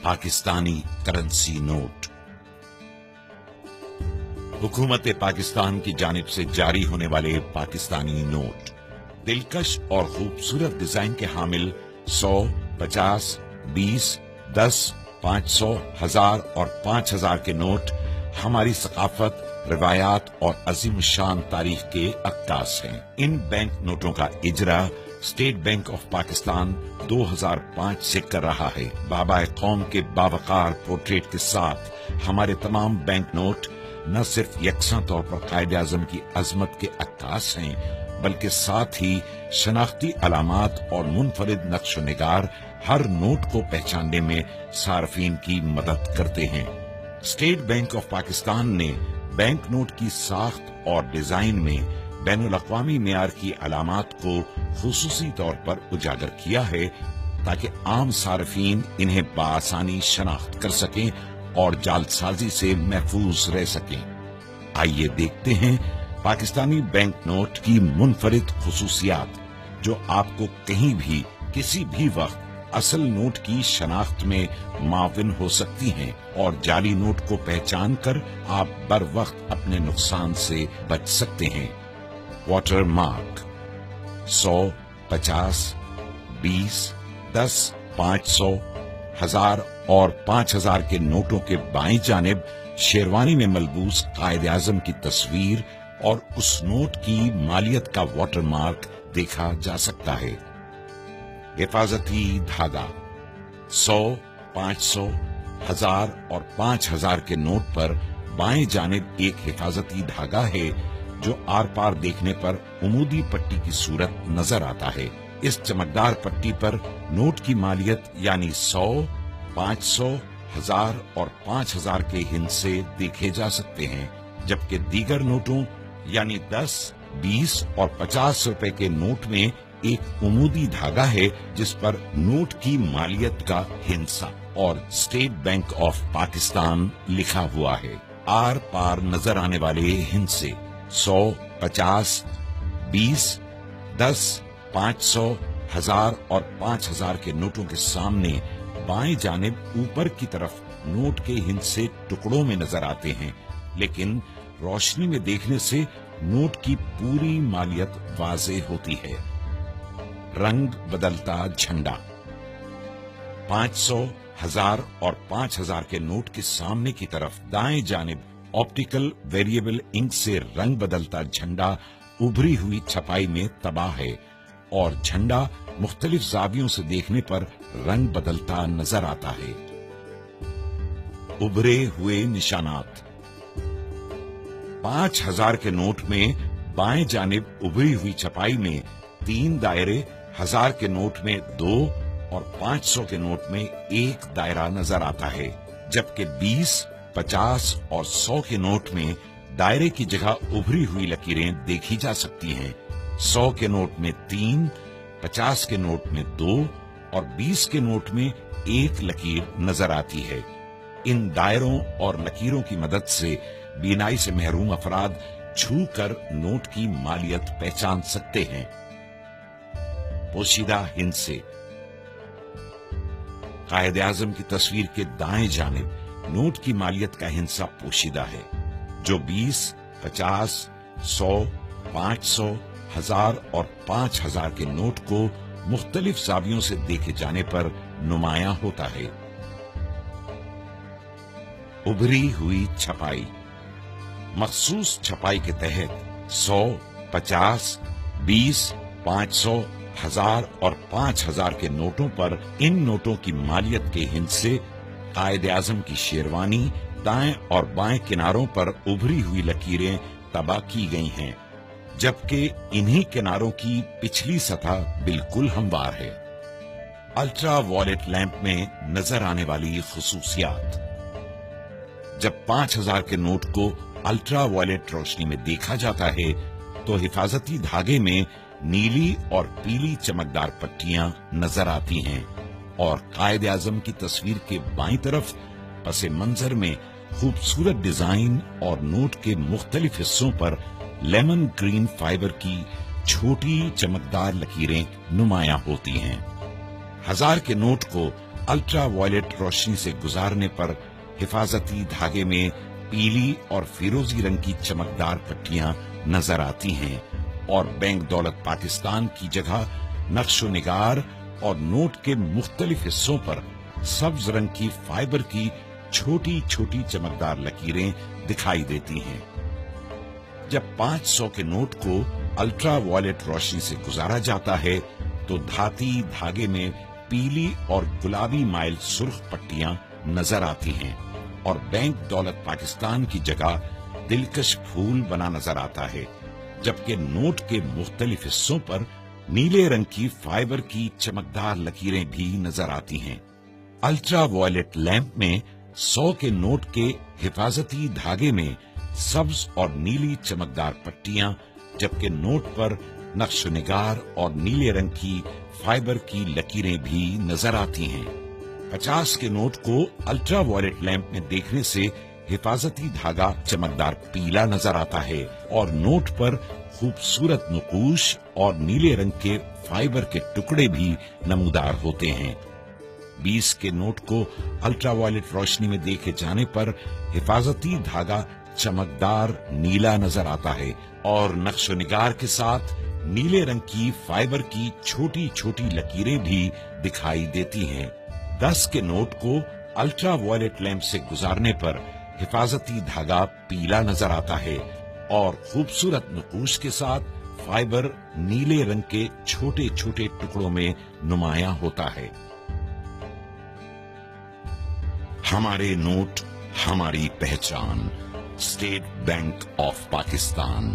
Pakistani currency note. हुकूमत पाकिस्तान की जानिब से जारी होने वाले पाकिस्तानी नोट दिलकश और खूबसूरत डिजाइन के हामिल 100, 50, 20, 10, 500, 1000 और 5000 के नोट हमारी सकाफत, रिवायात और अजीम शान तारीख के अक्कास हैं। इन बैंक नोटों का इजरा स्टेट बैंक ऑफ पाकिस्तान 2005 से कर रहा है। बाबा कौम के बावकार पोर्ट्रेट के साथ हमारे तमाम बैंक नोट न सिर्फ यकसा तौर पर कायदे आजम की अजमत के अक्कास हैं, बल्कि साथ ही शनाख्ती अलामात और मुनफरिद नक्श निगार हर नोट को पहचानने में सार्फिन की मदद करते हैं। स्टेट बैंक ऑफ पाकिस्तान ने बैंक नोट की साख्त और डिजाइन में बैनुल-अक़वामी मेयार की अलामात को खुसूसी तौर पर उजागर किया है, ताकि आम सार्फिन इन्हें बआसानी शनाख्त कर सकें और जालसाजी से महफूज रह सकें। आइए देखते हैं पाकिस्तानी बैंक नोट की मुनफरिद खुसूसियात, जो आपको कहीं भी किसी भी वक्त असल नोट की शनाख्त में माविन हो सकती हैं और जाली नोट को पहचान कर आप बर वक्त अपने नुकसान से बच सकते हैं। वाटर मार्क 100, 50, 20, 10, 500, 1000 और 5000 के नोटों के बाईं जानिब शेरवानी में मलबूस कायदे आजम की तस्वीर और उस नोट की मालियत का वाटर मार्क देखा जा सकता है। हिफाजती धागा 100, 500, 1000 और 5000 के नोट पर बाएं जानिब एक हिफाजती धागा है, जो आर पार देखने पर उमूदी पट्टी की सूरत नजर आता है। इस चमकदार पट्टी पर नोट की मालियत यानी 100, 500, 1000 और 5000 के हिस्से देखे जा सकते हैं, जबकि दीगर नोटों यानी 10, 20 और 50 रुपए के नोट में एक उमूदी धागा है, जिस पर नोट की मालियत का हिस्सा और स्टेट बैंक ऑफ पाकिस्तान लिखा हुआ है। आर पार नजर आने वाले हिस्से 100, 50, 20, 10, 500, 1000 और 5000 के नोटों के सामने बाएं जानिब ऊपर की तरफ नोट के हिस्से टुकड़ों में नजर आते हैं, लेकिन रोशनी में देखने से नोट की पूरी मालियत वाज़ेह होती है। रंग बदलता झंडा 500, 1000 और 5000 के नोट के सामने की तरफ दाएं जानिब ऑप्टिकल वेरिएबल इंक से रंग बदलता झंडा उभरी हुई छपाई में तबाह है और झंडा मुख्तलिफ जावियों से देखने पर रंग बदलता नजर आता है। उभरे हुए निशानात 5000 के नोट में बाएं जानिब उभरी हुई छपाई में 3 दायरे, 1000 के नोट में 2 और 500 के नोट में 1 दायरा नजर आता है, जबकि 20, 50 और 100 के नोट में दायरे की जगह उभरी हुई लकीरें देखी जा सकती हैं। 100 के नोट में 3, 50 के नोट में 2 और 20 के नोट में 1 लकीर नजर आती है। इन दायरों और लकीरों की मदद से बीनाई से महरूम अफराद छू कर नोट की मालियत पहचान सकते हैं। पोशीदा हिस्से कायदे आजम की तस्वीर के दाएं जानिब नोट की मालियत का हिस्सा पोशीदा है, जो 20, 50, 100, 500, 1000 और 5000 के नोट को मुख्तलिफ जावियों से देखे जाने पर नुमायां होता है। उभरी हुई छपाई मखसूस छपाई के तहत 100, 50, 20, 500, 1000 और 5000 के नोटों पर इन नोटों की मालियत के हिस्से कायदे आजम की शेरवानी दाएं और बाएं किनारों पर उभरी हुई लकीरें तबाह की गई हैं, जबकि इन्हीं किनारों की पिछली सतह बिल्कुल हमवार है। अल्ट्रा वॉयलेट लैंप में नजर आने वाली खुसूसियात जब 5000 के नोट को अल्ट्रा वॉयलेट रोशनी में देखा जाता है, तो हिफाजती धागे में नीली और पीली चमकदार पट्टियां नजर आती हैं और कायदे आजम की तस्वीर के बाईं तरफ पसे मंजर में खूबसूरत डिजाइन और नोट के मुख्तलिफ हिस्सों पर लेमन ग्रीन फाइबर की छोटी चमकदार लकीरें नुमायां होती हैं। 1000 के नोट को अल्ट्रा वायलेट रोशनी से गुजारने पर हिफाजती धागे में पीली और फिरोजी रंग की चमकदार पट्टियां नजर आती हैं और बैंक दौलत पाकिस्तान की जगह नक्शो निगार और नोट के मुख्तलिफ हिस्सों पर सब्ज रंग की फाइबर की छोटी छोटी चमकदार लकीरें दिखाई देती हैं। जब 500 के नोट को अल्ट्रा वायलेट रोशनी से गुजारा जाता है तो धाती धागे में पीली और गुलाबी माइल सुर्ख पट्टियां नजर आती हैं और बैंक दौलत पाकिस्तान की जगह दिलकश फूल बना नजर आता है, जबकि नोट के मुख्तलिफ हिस्सों पर नीले रंग की फाइबर की चमकदार लकीरें भी नजर आती हैं। अल्ट्रा वायलेट लैंप में 100 के नोट के हिफाजती धागे में सब्ज और नीली चमकदार पट्टियां, जबकि नोट पर नक्शो निगार और नीले रंग की फाइबर की लकीरें भी नजर आती हैं। 50 के नोट को अल्ट्रा वायलेट लैंप में देखने से हिफाजती धागा चमकदार पीला नजर आता है और नोट पर खूबसूरत नकूश और नीले रंग के फाइबर के टुकड़े भी नमूदार होते हैं। 20 के नोट को अल्ट्रा वायलेट रोशनी में देखे जाने पर हिफाजती धागा चमकदार नीला नजर आता है और नक्शो निगार के साथ नीले रंग की फाइबर की छोटी छोटी लकीरें भी दिखाई देती हैं। 10 के नोट को अल्ट्रा वायलेट लैंप से गुजारने पर हिफाजती धागा पीला नजर आता है और खूबसूरत नकूश के साथ फाइबर नीले रंग के छोटे छोटे टुकड़ों में नुमायां होता है। हमारे नोट, हमारी पहचान। State bank of Pakistan.